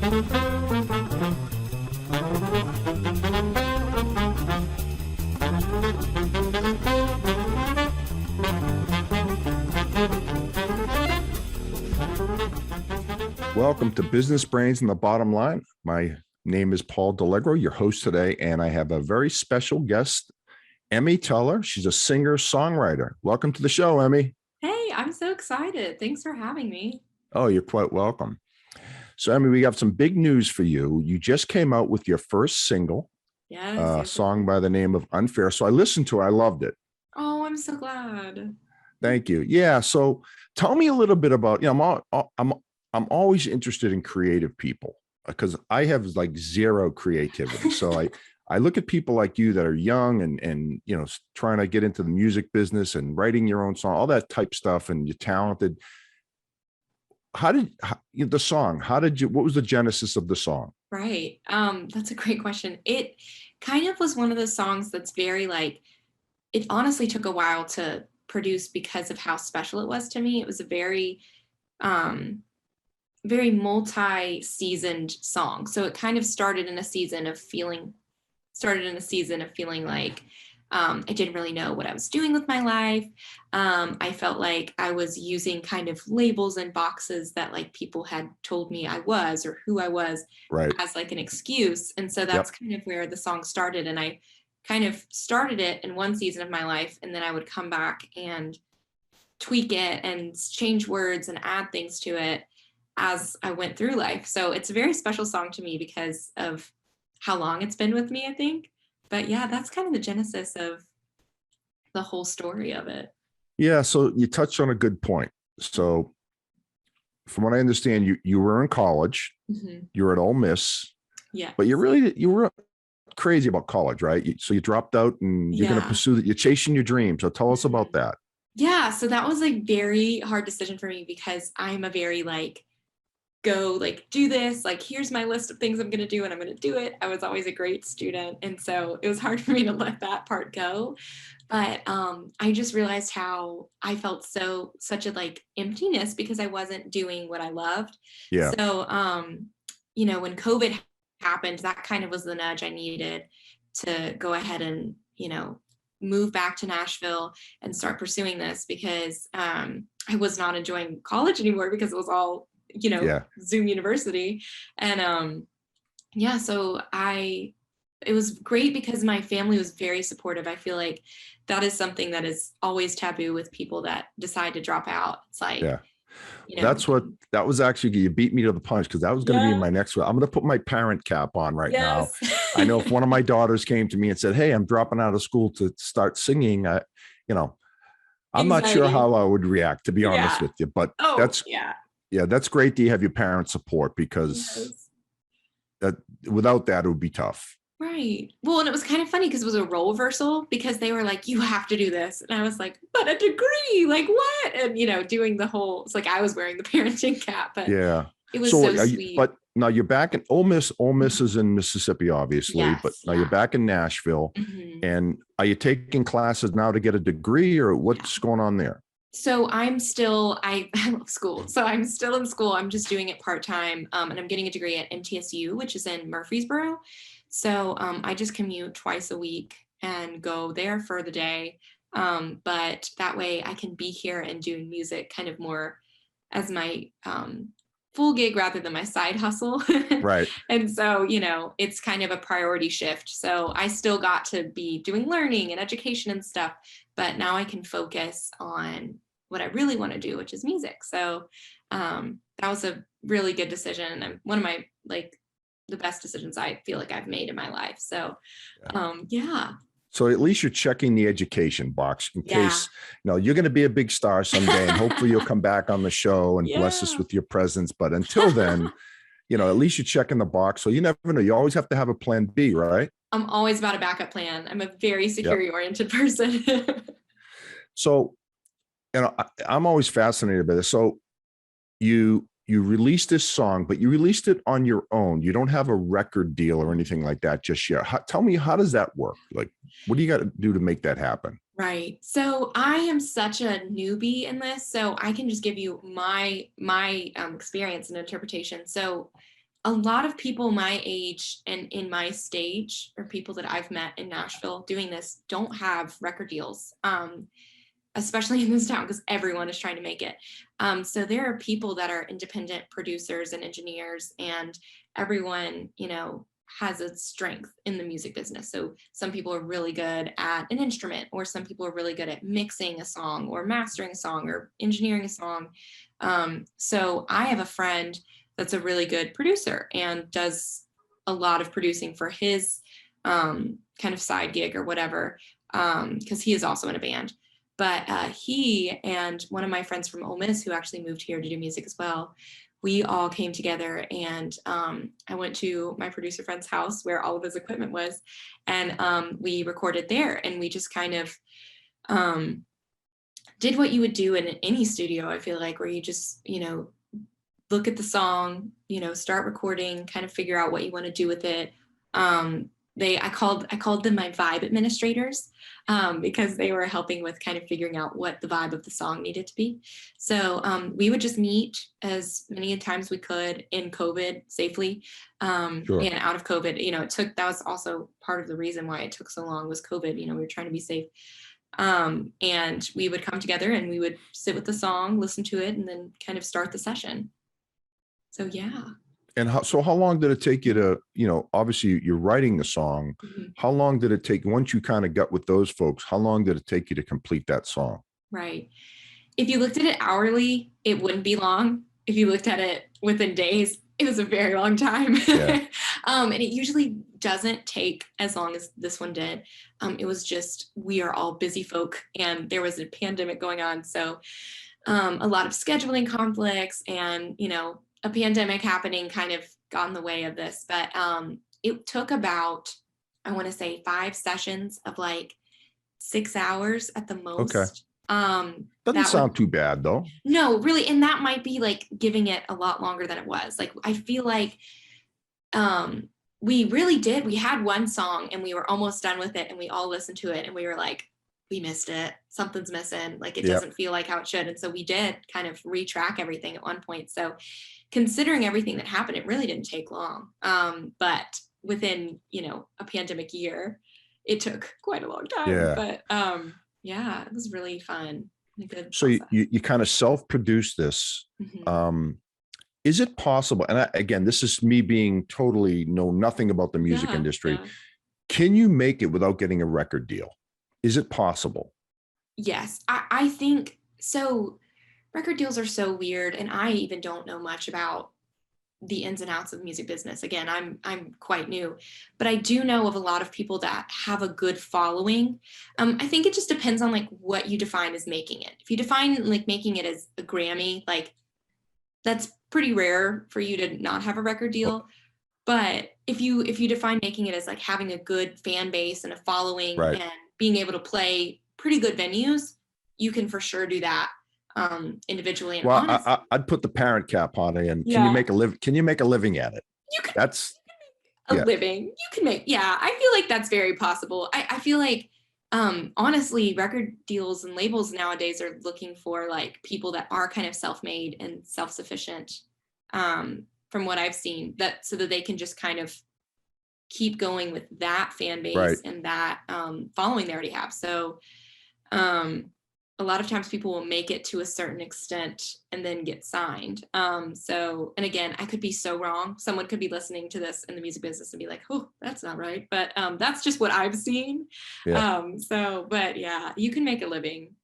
Welcome to Business Brains and the Bottom Line. My name is Paul Delegro, your host today, and I have a very special guest, Emme Teller. She's a singer-songwriter. Welcome to the show, Emme. Hey, I'm so excited. Thanks for having me. Oh, you're quite welcome. So, Emme, we have some big news for you. You just came out with your first single, a song by the name of Unfair. So I listened to it. I loved it. Oh, I'm so glad. Thank you. Yeah. So tell me a little bit about, I'm always interested in creative people because I have like zero creativity. So I look at people like you that are young and trying to get into the music business and writing your own song, all that type stuff, and you're talented. What was the genesis of the song? Right. That's a great question. It kind of was one of those songs that's very it honestly took a while to produce because of how special it was to me. It was a very multi-seasoned song. So it kind of started in a season of feeling like I didn't really know what I was doing with my life. I felt like I was using kind of labels and boxes that like people had told me I was or who I was as like an excuse. And so that's kind of where the song started. And I kind of started it in one season of my life, and then I would come back and tweak it and change words and add things to it as I went through life. So it's a very special song to me because of how long it's been with me, I think. But yeah, that's kind of the genesis of the whole story of it. Yeah. So you touched on a good point. So from what I understand, you were in college, you were at Ole Miss, but you were crazy about college, right? So you dropped out and you're going to pursue that. You're chasing your dream. So tell us about that. Yeah. So that was a very hard decision for me because I'm a very go do this, here's my list of things I'm going to do and I'm going to do it. I was always a great student. And so it was hard for me to let that part go. But I just realized how I felt such a emptiness because I wasn't doing what I loved. Yeah. So, when COVID happened, that kind of was the nudge I needed to go ahead and, move back to Nashville and start pursuing this because I was not enjoying college anymore because it was all Zoom University. And so it was great because my family was very supportive. I feel like that is something that is always taboo with people that decide to drop out. It's that was actually, you beat me to the punch because that was going to be my next one. I'm going to put my parent cap on right now. I know if one of my daughters came to me and said, "Hey, I'm dropping out of school to start singing," I'm not sure how I would react, to be honest with you, but that's great that you have your parents' support because without that, it would be tough. Right. Well, and it was kind of funny because it was a role reversal because they were like, "You have to do this." And I was like, "But a degree, what?" And, doing the whole, it's like I was wearing the parenting cap, but it was so sweet. But now you're back in Ole Miss. Ole Miss is in Mississippi, obviously, but now you're back in Nashville. And are you taking classes now to get a degree or what's going on there? So I love school. So I'm still in school. I'm just doing it part-time. And I'm getting a degree at MTSU, which is in Murfreesboro. So I just commute twice a week and go there for the day. But that way I can be here and doing music kind of more as my full gig rather than my side hustle. Right. And so, it's kind of a priority shift. So I still got to be doing learning and education and stuff, but now I can focus on what I really want to do, which is music. So that was a really good decision. And one of my the best decisions I feel like I've made in my life. So, So at least you're checking the education box in case, you're going to be a big star someday and hopefully you'll come back on the show and bless us with your presence. But until then, at least you're checking the box. So you never know. You always have to have a plan B, right? I'm always about a backup plan. I'm a very security oriented person. So, I'm always fascinated by this. So you released this song, but you released it on your own. You don't have a record deal or anything like that just yet. Tell me, how does that work? What do you got to do to make that happen? Right. So I am such a newbie in this, so I can just give you my experience and interpretation. So a lot of people my age and in my stage, or people that I've met in Nashville doing this, don't have record deals, especially in this town, because everyone is trying to make it. So there are people that are independent producers and engineers, and everyone, has a strength in the music business. So some people are really good at an instrument, or some people are really good at mixing a song or mastering a song or engineering a song. So I have a friend that's a really good producer and does a lot of producing for his kind of side gig or whatever, because he is also in a band. But he and one of my friends from Ole Miss, who actually moved here to do music as well, we all came together, and I went to my producer friend's house where all of his equipment was, and we recorded there, and we just kind of did what you would do in any studio, I feel like, where you just, look at the song, start recording, kind of figure out what you want to do with it. I called them my vibe administrators, because they were helping with kind of figuring out what the vibe of the song needed to be. So we would just meet as many times we could in COVID safely, Sure. and out of COVID. That was also part of the reason why it took so long, was COVID. We were trying to be safe. And we would come together and we would sit with the song, listen to it, and then kind of start the session. So yeah. And how long did it take you to, obviously you're writing the song. Mm-hmm. How long did it take, once you kind of got with those folks, how long did it take you to complete that song? Right. If you looked at it hourly, it wouldn't be long. If you looked at it within days, it was a very long time. Yeah. And it usually doesn't take as long as this one did. It was just, we are all busy folk, and there was a pandemic going on. So a lot of scheduling conflicts and, a pandemic happening kind of got in the way of this. But it took about, I want to say, 5 sessions of like 6 hours at the most. Okay. Doesn't sound too bad though. No, really. And that might be like giving it a lot longer than it was. Like, I feel like we really did. We had one song and we were almost done with it, and we all listened to it and we were like, we missed it. Something's missing. Like, it doesn't feel like how it should. And so we did kind of retrack everything at one point. So considering everything that happened, it really didn't take long. But within, a pandemic year, it took quite a long time. Yeah. But yeah, it was really fun. Good so you kind of self-produce this. Mm-hmm. Is it possible? And again, this is me being totally know nothing about the music industry. Yeah. Can you make it without getting a record deal? Is it possible? Yes, I think so. Record deals are so weird, and I even don't know much about the ins and outs of music business. Again, I'm quite new, but I do know of a lot of people that have a good following. I think it just depends on like what you define as making it. If you define like making it as a Grammy, like that's pretty rare for you to not have a record deal. But if you define making it as like having a good fan base and a following, right, and being able to play pretty good venues, you can for sure do that individually. And well, honestly, I'd put the parent cap on it. And can you make a living at it? You can. That's a living. You can make. Yeah, I feel like that's very possible. I feel like honestly, record deals and labels nowadays are looking for like people that are kind of self-made and self-sufficient. From what I've seen, that so that they can just kind of keep going with that fan base, right, and that following they already have. So a lot of times people will make it to a certain extent and then get signed. So, and again, I could be so wrong. Someone could be listening to this in the music business and be like, oh, that's not right. But that's just what I've seen. Yeah. But yeah, you can make a living.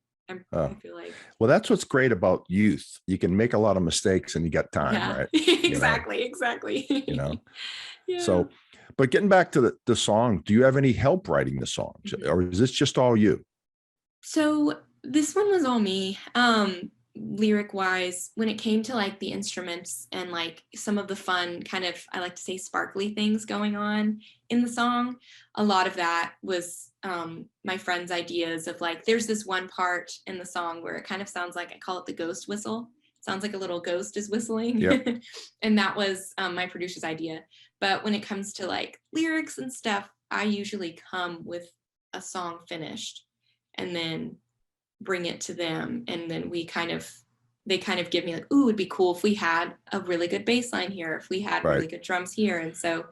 I feel like. Well, that's what's great about youth. You can make a lot of mistakes and you got time, right? Exactly. Yeah. So, but getting back to the song, do you have any help writing the songs, mm-hmm, or is this just all you? So this one was all me. Lyric wise, when it came to like the instruments and like some of the fun kind of, I like to say, sparkly things going on in the song, a lot of that was my friend's ideas of like, there's this one part in the song where it kind of sounds like, I call it the ghost whistle. It sounds like a little ghost is whistling. Yep. And that was my producer's idea. But when it comes to like lyrics and stuff, I usually come with a song finished and then bring it to them, and then we kind of they kind of give me like, ooh, it'd be cool if we had a really good bass line here, if we had really good drums here. And so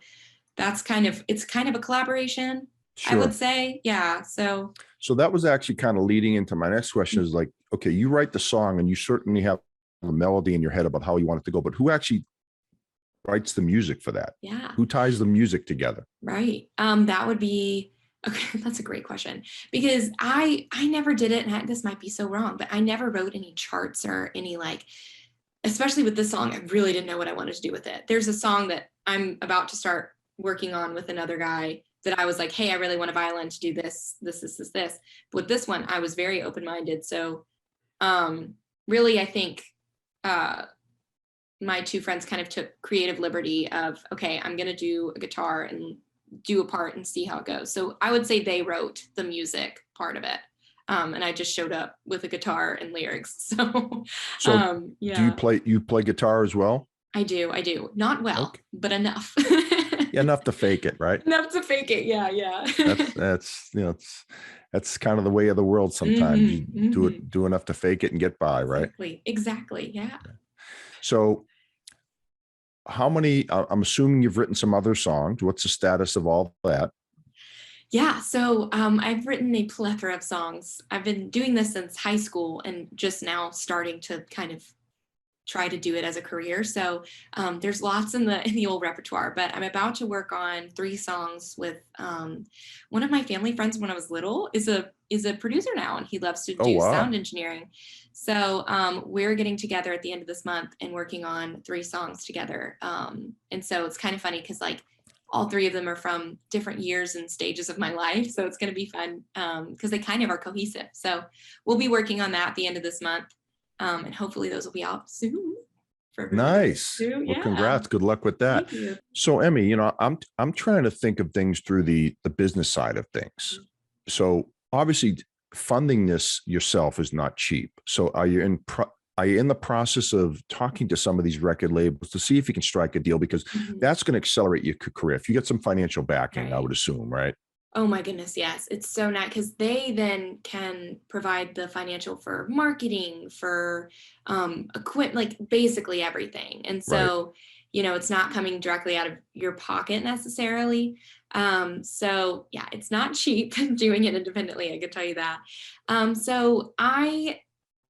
it's kind of a collaboration, I would say. Yeah. So that was actually kind of leading into my next question is like, okay, you write the song and you certainly have the melody in your head about how you want it to go, but who actually writes the music for that? Yeah. Who ties the music together? Right. That would be, okay, that's a great question, because I never did it, and this might be so wrong, but I never wrote any charts or any, like, especially with this song, I really didn't know what I wanted to do with it. There's a song that I'm about to start working on with another guy that I was like, hey, I really want a violin to do this. But with this one, I was very open-minded. So really, I think my two friends kind of took creative liberty of, okay, I'm going to do a guitar and do a part and see how it goes. So I would say they wrote the music part of it. And I just showed up with a guitar and lyrics. So yeah. Do you play guitar as well? I do. Not well, but enough. Yeah, enough to fake it, right? Enough to fake it. Yeah. That's that's kind of the way of the world sometimes. You do enough to fake it and get by, right? Exactly. Yeah. So how many, I'm assuming you've written some other songs. What's the status of all that? Yeah, so I've written a plethora of songs. I've been doing this since high school and just now starting to kind of try to do it as a career. So there's lots in the old repertoire, but I'm about to work on 3 songs with one of my family friends when I was little is a producer now, and he loves to do sound engineering. So we're getting together at the end of this month and working on 3 songs together. And so it's kind of funny because like all 3 of them are from different years and stages of my life. So it's going to be fun because they kind of are cohesive. So we'll be working on that at the end of this month. And hopefully those will be out soon. Nice. Well, congrats. Good luck with that. Thank you. So Emmy, I'm trying to think of things through the business side of things. So obviously funding this yourself is not cheap. So are you in the process of talking to some of these record labels to see if you can strike a deal? Because that's going to accelerate your career. If you get some financial backing, I would assume, right? Oh my goodness, yes. It's so nice because they then can provide the financial for marketing, for equipment, like basically everything. And so, it's not coming directly out of your pocket necessarily. So yeah, it's not cheap doing it independently, I can tell you that. So I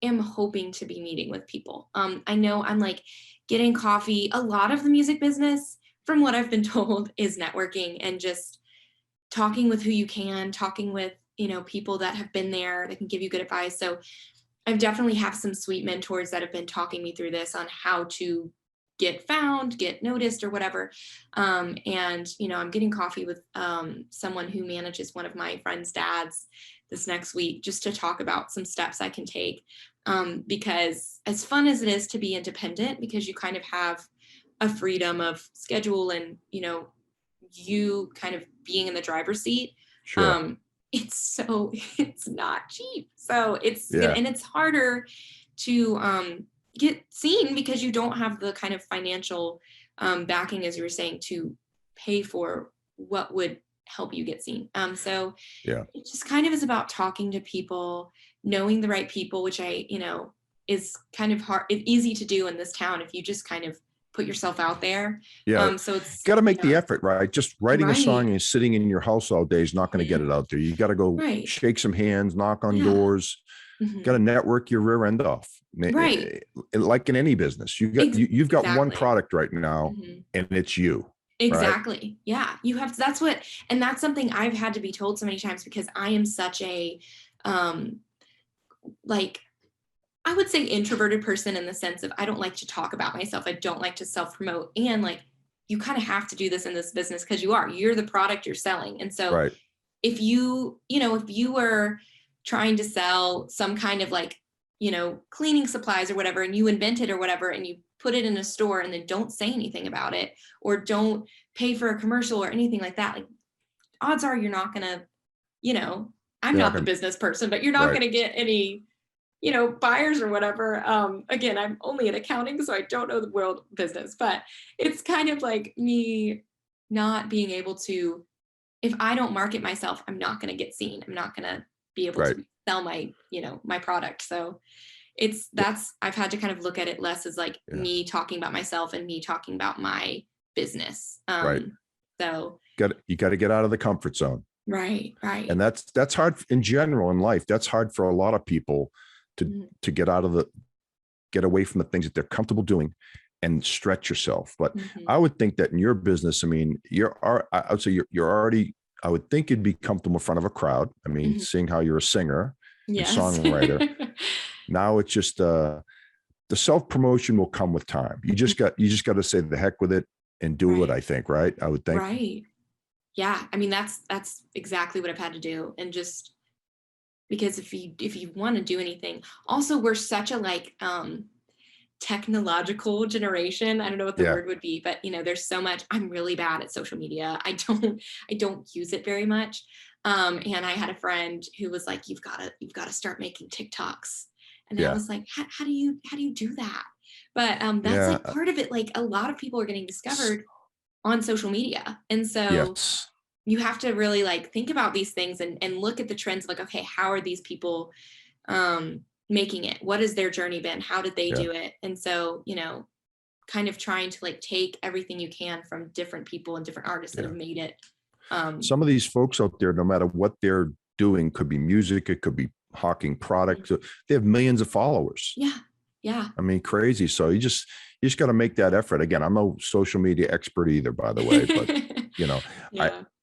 am hoping to be meeting with people. I know I'm like getting coffee. A lot of the music business, from what I've been told, is networking and just talking with who you can, talking with, people that have been there that can give you good advice. So I definitely have some sweet mentors that have been talking me through this on how to get found, get noticed or whatever. And, I'm getting coffee with someone who manages one of my friend's dads this next week just to talk about some steps I can take. Because as fun as it is to be independent, because you kind of have a freedom of schedule and, you kind of being in the driver's seat. Sure. It's not cheap. So and it's harder to get seen because you don't have the kind of financial backing, as you were saying, to pay for what would help you get seen. So it just kind of is about talking to people, knowing the right people, which is kind of hard, easy to do in this town if you just kind of put yourself out there. So it's got to make the effort, right? Just writing a song and sitting in your house all day is not going to get it out there. You got to go shake some hands, knock on doors, got to network your rear end off. Right. Like in any business, you've got one product right now and it's you. Exactly. Right? Yeah. You have, that's something I've had to be told so many times because I am such a, I would say introverted person in the sense of I don't like to talk about myself. I don't like to self-promote. And you kind of have to do this in this business because you're the product you're selling. And so if you were trying to sell some kind of cleaning supplies or whatever, and you invent it or whatever, and you put it in a store and then don't say anything about it or don't pay for a commercial or anything like that, odds are you're not going to, I'm not the business person, but you're not going to get any buyers or whatever. Again, I'm only in accounting, so I don't know the world business, but it's kind of like me not being able to, if I don't market myself, I'm not going to get seen. I'm not going to be able to sell my, my product. So I've had to kind of look at it less as like me talking about myself and me talking about my business. Right. So you got to get out of the comfort zone. Right. And that's hard in general in life. That's hard for a lot of people to get away from the things that they're comfortable doing and stretch yourself. But I would think that in your business, I mean, I would say you're already, I would think you'd be comfortable in front of a crowd. I mean, seeing how you're a singer and songwriter. Now it's just the self-promotion will come with time. You just got to say the heck with it and do it, I think, right? I would think. Right. Yeah. I mean, that's exactly what I've had to do. And just because if you want to do anything, also we're such a like technological generation. I don't know what the word would be, but there's so much. I'm really bad at social media. I don't use it very much. And I had a friend who was like, you've got to start making TikToks. And I was like, how do you do that? But that's like part of it. Like a lot of people are getting discovered on social media. And so you have to really like think about these things and look at the trends, like, okay, how are these people making it? What has their journey been? How did they do it? And so, kind of trying to like take everything you can from different people and different artists that have made it. Some of these folks out there, no matter what they're doing, could be music, it could be hawking products. They have millions of followers. Yeah. I mean, crazy. So you just got to make that effort. Again, I'm no social media expert either, by the way, but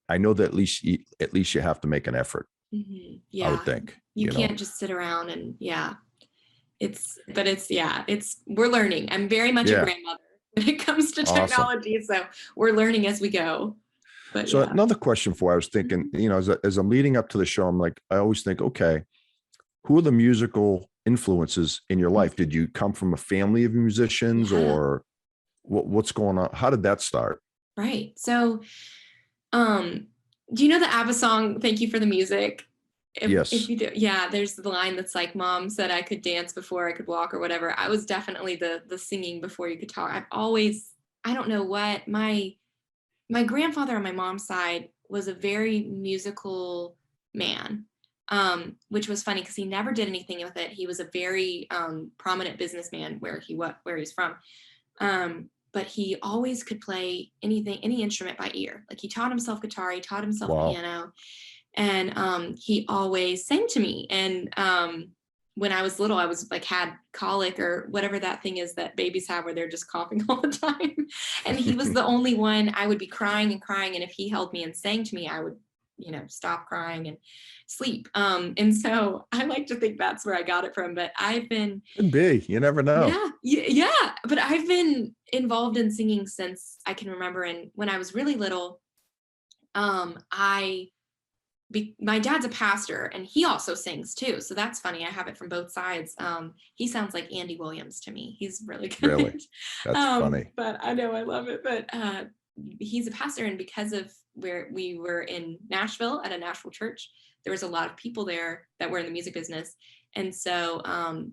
I know that at least you have to make an effort. I would think you can't just sit around and we're learning. I'm very much a grandmother when it comes to technology. So we're learning as we go. But so another question I was thinking, as I'm leading up to the show, I'm like, I always think, okay, who are the musical influences in your life? Did you come from a family of musicians or what's going on? How did that start? Right. So, do you know the ABBA song, Thank You for the Music? Yes. If you do, there's the line that's like, Mom said I could dance before I could walk or whatever. I was definitely the singing before you could talk. I don't know what, my grandfather on my mom's side was a very musical man, which was funny because he never did anything with it. He was a very prominent businessman where he's from. But he always could play any instrument by ear. Like he taught himself guitar, he taught himself piano, and he always sang to me. And when I was little, I was like had colic or whatever that thing is that babies have where they're just coughing all the time. And he was the only one. I would be crying and crying, and if he held me and sang to me, I would stop crying and sleep. And so I like to think that's where I got it from, but I've been you never know. Yeah. But I've been involved in singing since I can remember. And when I was really little, my dad's a pastor and he also sings too. So that's funny. I have it from both sides. He sounds like Andy Williams to me. He's really good. Really? That's funny. But I know I love it. But he's a pastor, and because of where we were in Nashville at a Nashville church, there was a lot of people there that were in the music business. And so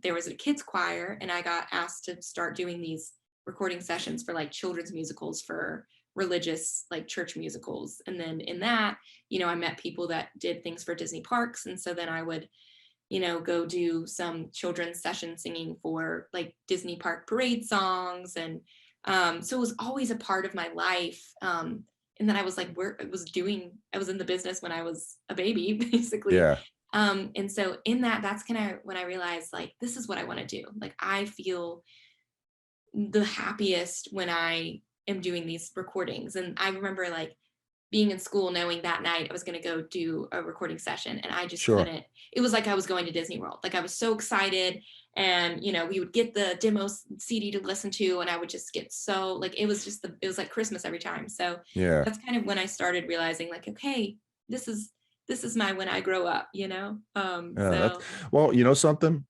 there was a kids choir, and I got asked to start doing these recording sessions for like children's musicals for religious like church musicals. And then in that, I met people that did things for Disney parks. And so then I would, go do some children's session singing for like Disney park parade songs. And so it was always a part of my life. And then I was like, I was in the business when I was a baby, basically. Yeah. And so in that's kind of when I realized like, this is what I want to do. Like, I feel the happiest when I am doing these recordings. And I remember like being in school, knowing that night I was going to go do a recording session, and I just couldn't. It was like I was going to Disney World. Like I was so excited, and we would get the demo CD to listen to, and I would just get so like, it was like Christmas every time. So that's kind of when I started realizing like, okay, this is my when I grow up, well, something,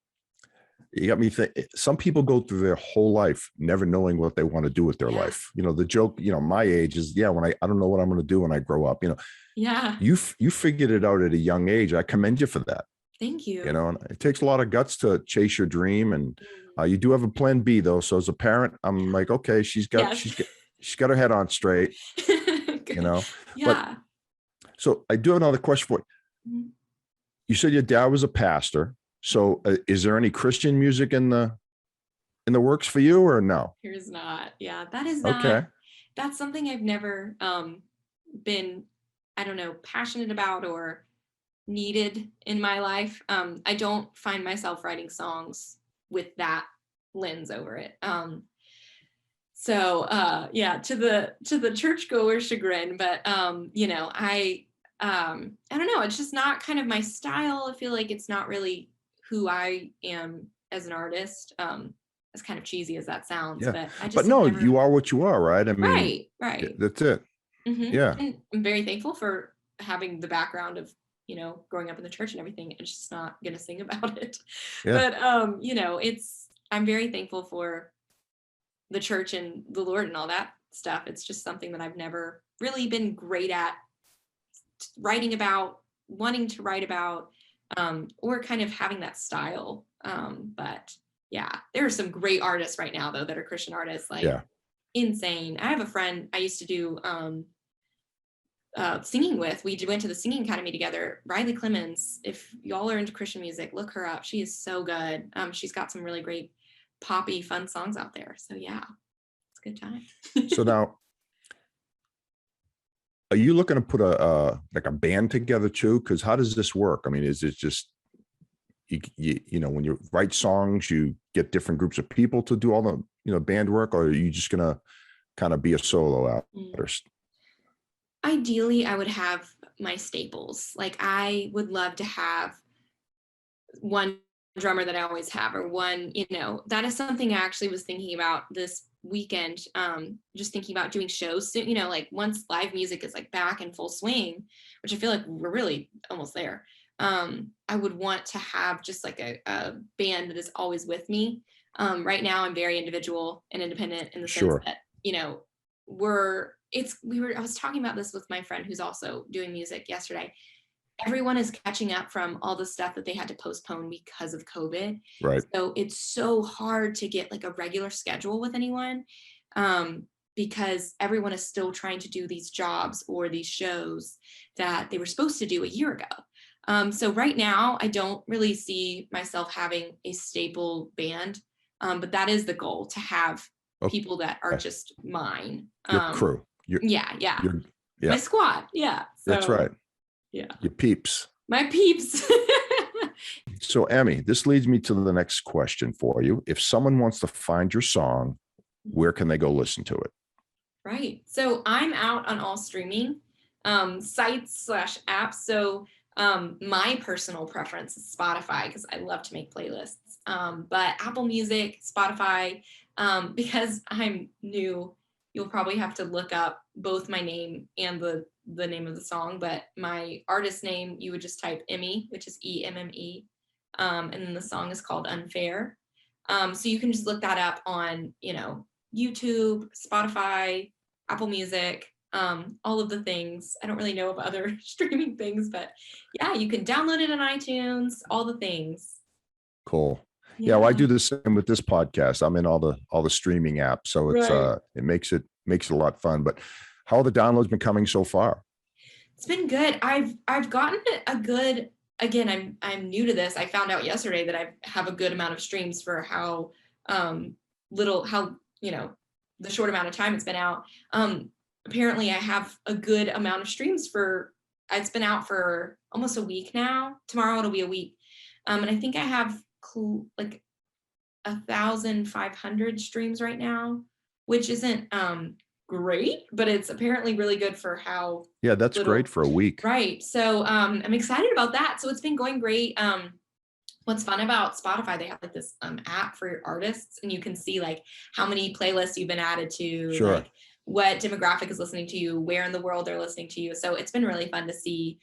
you got me some people go through their whole life never knowing what they want to do with their life. The joke, my age is, when I don't know what I'm going to do when I grow up, you figured it out at a young age. I commend you for that. Thank you. And it takes a lot of guts to chase your dream. And you do have a plan B though. So as a parent, I'm like, okay, she's got her head on straight, Yeah. But, so I do have another question for you. You said your dad was a pastor. So is there any Christian music in the works for you, or no? There's not. Yeah, that is not. Okay. That's something I've never been, I don't know, passionate about or needed in my life. I don't find myself writing songs with that lens over it. Yeah, to the churchgoer chagrin, but you know, I don't know, it's just not kind of my style. I feel like it's not really who I am as an artist. As kind of cheesy as that sounds, Yeah. but I just But no, never... you are what you are, right? I mean, right. that's it. Yeah. And I'm very thankful for having the background of, you know, growing up in the church and everything. I'm just not gonna sing about it. Yeah. But you know, I'm very thankful for the church and the Lord and all that stuff. It's just something that I've never really been great at writing about, wanting to write about, or kind of having that style. But yeah, there are some great artists right now though that are Christian artists, like insane. I have a friend I used to do singing with. We went to the singing academy together. Riley Clemens. If y'all are into Christian music, look her up. She is so good. She's got some really great poppy fun songs out there. So yeah, it's a good time. So now, are you looking to put a like a band together too? Because how does this work? I mean, is it just you know, when you write songs, you get different groups of people to do all the, you know, band work, or are you just gonna kind of be a solo artist? Ideally, I would have my staples. Like I would love to have one drummer that I always have, or one, you know, that is something I actually was thinking about this weekend. Just thinking about doing shows soon, you know, like once live music is like back in full swing, which I feel like we're really almost there. I would want to have just like a band that is always with me. Right now I'm very individual and independent in the sense that, you know, I was talking about this with my friend who's also doing music yesterday. Everyone is catching up from all the stuff that they had to postpone because of COVID. Right. So it's so hard to get like a regular schedule with anyone, because everyone is still trying to do these jobs or these shows that they were supposed to do a year ago. So right now, I don't really see myself having a staple band, but that is the goal, to have people that are just mine. Your crew. My squad. Yeah. So, that's right. Yeah. Your peeps. My peeps. So, Emme, this leads me to the next question for you. If someone wants to find your song, where can they go listen to it? Right. So I'm out on all streaming sites / apps. So my personal preference is Spotify, because I love to make playlists. But Apple Music, Spotify, because I'm new, you'll probably have to look up both my name and the name of the song. But my artist name, you would just type Emme, which is EMME. And then the song is called Unfair. So you can just look that up on, you know, YouTube, Spotify, Apple Music, all of the things. I don't really know of other streaming things, but yeah, you can download it on iTunes, all the things. Cool. Yeah, well, I do the same with this podcast. I'm in all the streaming apps, so it's it makes it a lot of fun. But how are the downloads been coming so far? It's been good. I've gotten a good, again, I'm new to this. I found out yesterday that I have a good amount of streams for how you know, the short amount of time it's been out. Apparently I have a good amount of streams it's been out for almost a week now. Tomorrow it'll be a week. And I think I have like 1,500 streams right now, which isn't great, but it's apparently really good for how. Yeah, that's great for a week. Right. So I'm excited about that. So it's been going great. What's fun about Spotify, they have like this app for your artists, and you can see like how many playlists you've been added to, like what demographic is listening to you, where in the world they're listening to you. So it's been really fun to see.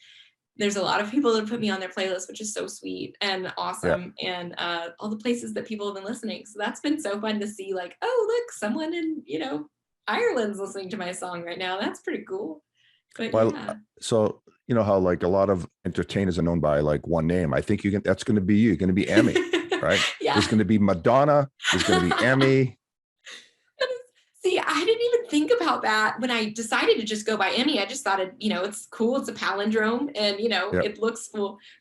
There's a lot of people that put me on their playlist, which is so sweet and awesome. And all the places that people have been listening. So that's been so fun to see, like, oh, look, someone in, you know, Ireland's listening to my song right now. That's pretty cool. But yeah. So you know how like a lot of entertainers are known by like one name. I think that's going to be you. You're going to be Emme, right? Yeah. There's going to be Madonna. There's going to be Emme. See, I didn't even think about that. When I decided to just go by Emmy, I just thought it's cool. It's a palindrome, and it looks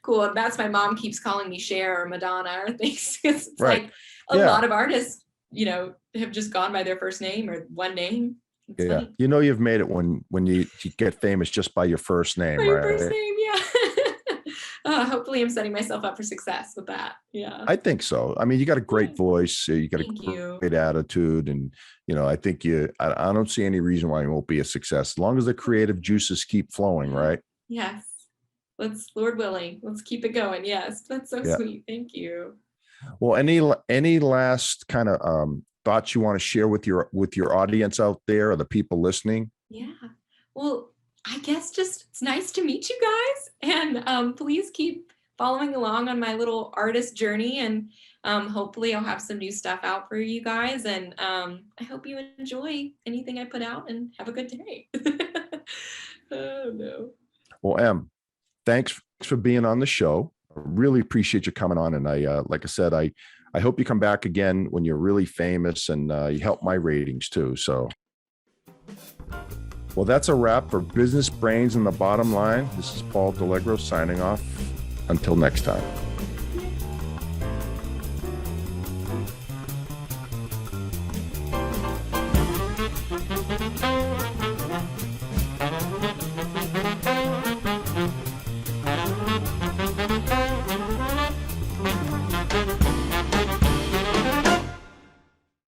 cool. And that's my mom keeps calling me Cher or Madonna or things. It's Right. like a lot of artists, have just gone by their first name or one name. It's funny. You've made it when you get famous just by your first name, by right? Your first name, yeah. Hopefully I'm setting myself up for success with that. Yeah. I think so. I mean, you got a great voice. You got great attitude. And, I think I don't see any reason why you won't be a success as long as the creative juices keep flowing, right? Yes. Lord willing, let's keep it going. Yes. That's so sweet. Thank you. Well, any last kind of thoughts you want to share with your audience out there or the people listening? Yeah. Well, I guess just it's nice to meet you guys, and please keep following along on my little artist journey, and hopefully I'll have some new stuff out for you guys, and I hope you enjoy anything I put out, and have a good day. Oh no. Well, Em, thanks for being on the show. I really appreciate you coming on, and I like I said, I hope you come back again when you're really famous, and you help my ratings too. So. Well, that's a wrap for Business Brains and the Bottom Line. This is Paul Delegro signing off. Until next time.